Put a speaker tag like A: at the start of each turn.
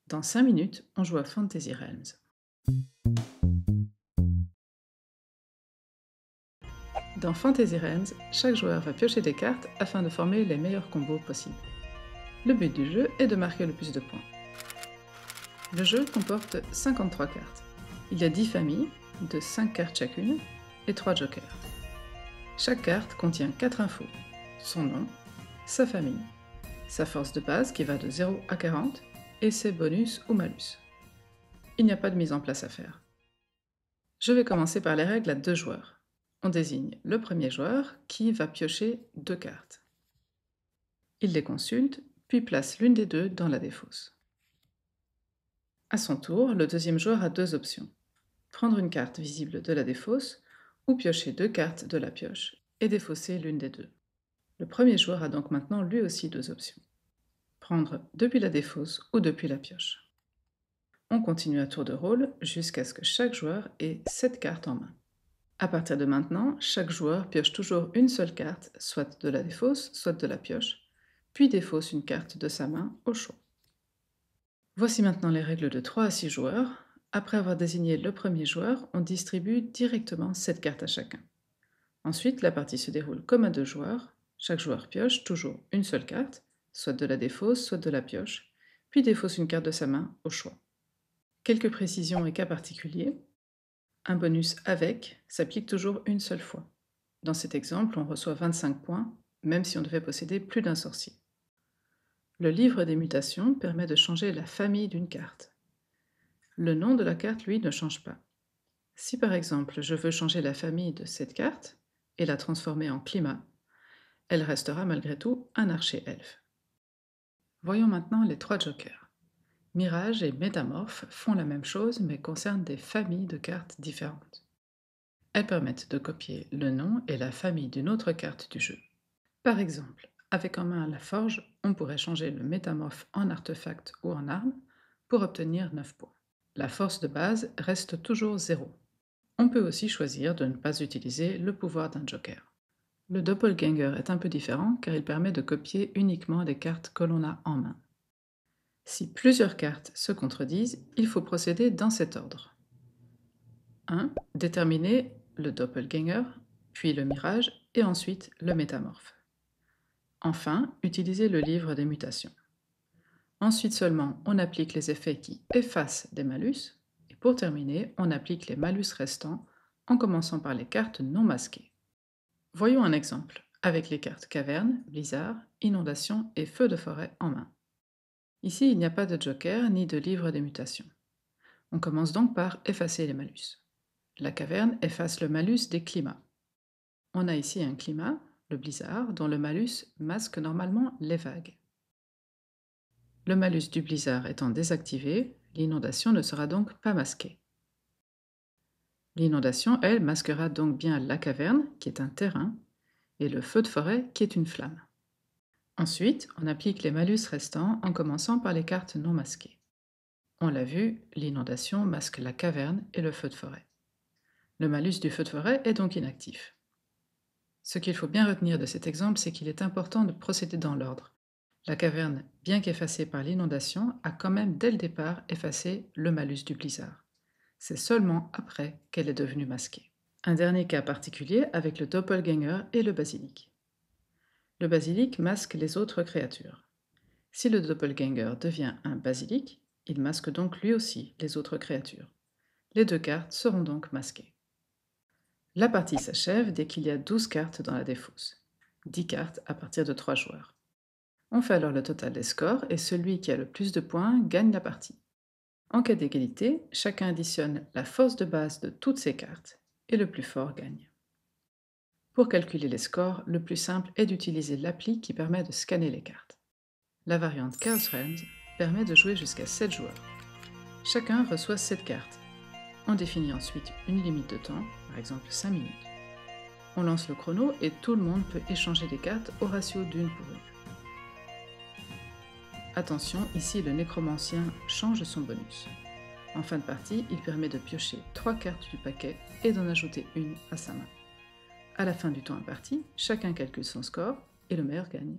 A: Dans 5 minutes, on joue à Fantasy Realms. Dans Fantasy Realms, chaque joueur va piocher des cartes afin de former les meilleurs combos possibles. Le but du jeu est de marquer le plus de points. Le jeu comporte 53 cartes. Il y a 10 familles, de 5 cartes chacune, et 3 jokers. Chaque carte contient 4 infos, son nom, sa famille, sa force de base qui va de 0 à 40, et ses bonus ou malus. Il n'y a pas de mise en place à faire. Je vais commencer par les règles à 2 joueurs. On désigne le premier joueur qui va piocher 2 cartes. Il les consulte, puis place l'une des deux dans la défausse. À son tour, le deuxième joueur a 2 options. Prendre une carte visible de la défausse ou piocher 2 cartes de la pioche et défausser l'une des deux. Le premier joueur a donc maintenant lui aussi 2 options. Prendre depuis la défausse ou depuis la pioche. On continue à tour de rôle jusqu'à ce que chaque joueur ait 7 cartes en main. À partir de maintenant, chaque joueur pioche toujours une seule carte, soit de la défausse, soit de la pioche, puis défausse une carte de sa main au choix. Voici maintenant les règles de 3 à 6 joueurs. Après avoir désigné le premier joueur, on distribue directement 7 cartes à chacun. Ensuite, la partie se déroule comme à 2 joueurs. Chaque joueur pioche toujours une seule carte, soit de la défausse, soit de la pioche, puis défausse une carte de sa main au choix. Quelques précisions et cas particuliers. Un bonus avec s'applique toujours une seule fois. Dans cet exemple, on reçoit 25 points, même si on devait posséder plus d'un sorcier. Le livre des mutations permet de changer la famille d'une carte. Le nom de la carte, lui, ne change pas. Si par exemple je veux changer la famille de cette carte et la transformer en climat, elle restera malgré tout un archer elfe. Voyons maintenant les 3 jokers. Mirage et Métamorphe font la même chose mais concernent des familles de cartes différentes. Elles permettent de copier le nom et la famille d'une autre carte du jeu. Par exemple, avec en main la forge, on pourrait changer le métamorphe en artefact ou en arme pour obtenir 9 points. La force de base reste toujours 0. On peut aussi choisir de ne pas utiliser le pouvoir d'un joker. Le doppelganger est un peu différent car il permet de copier uniquement les cartes que l'on a en main. Si plusieurs cartes se contredisent, il faut procéder dans cet ordre. 1. Déterminer le doppelganger, puis le mirage et ensuite le métamorphe. Enfin, utiliser le livre des mutations. Ensuite seulement, on applique les effets qui effacent des malus, et pour terminer, on applique les malus restants en commençant par les cartes non masquées. Voyons un exemple, avec les cartes caverne, blizzard, inondation et feu de forêt en main. Ici, il n'y a pas de joker ni de livre des mutations. On commence donc par effacer les malus. La caverne efface le malus des climats. On a ici un climat, le blizzard, dont le malus masque normalement les vagues. Le malus du blizzard étant désactivé, l'inondation ne sera donc pas masquée. L'inondation, elle, masquera donc bien la caverne, qui est un terrain, et le feu de forêt, qui est une flamme. Ensuite, on applique les malus restants en commençant par les cartes non masquées. On l'a vu, l'inondation masque la caverne et le feu de forêt. Le malus du feu de forêt est donc inactif. Ce qu'il faut bien retenir de cet exemple, c'est qu'il est important de procéder dans l'ordre. La caverne, bien qu'effacée par l'inondation, a quand même dès le départ effacé le malus du blizzard. C'est seulement après qu'elle est devenue masquée. Un dernier cas particulier avec le doppelganger et le basilic. Le basilic masque les autres créatures. Si le doppelganger devient un basilic, il masque donc lui aussi les autres créatures. Les 2 cartes seront donc masquées. La partie s'achève dès qu'il y a 12 cartes dans la défausse, 10 cartes à partir de 3 joueurs. On fait alors le total des scores et celui qui a le plus de points gagne la partie. En cas d'égalité, chacun additionne la force de base de toutes ces cartes et le plus fort gagne. Pour calculer les scores, le plus simple est d'utiliser l'appli qui permet de scanner les cartes. La variante Chaos Realms permet de jouer jusqu'à 7 joueurs. Chacun reçoit 7 cartes. On définit ensuite une limite de temps, par exemple 5 minutes. On lance le chrono et tout le monde peut échanger les cartes au ratio d'une pour une. Attention, ici le nécromancien change son bonus. En fin de partie, il permet de piocher 3 cartes du paquet et d'en ajouter une à sa main. À la fin du temps imparti, chacun calcule son score et le meilleur gagne.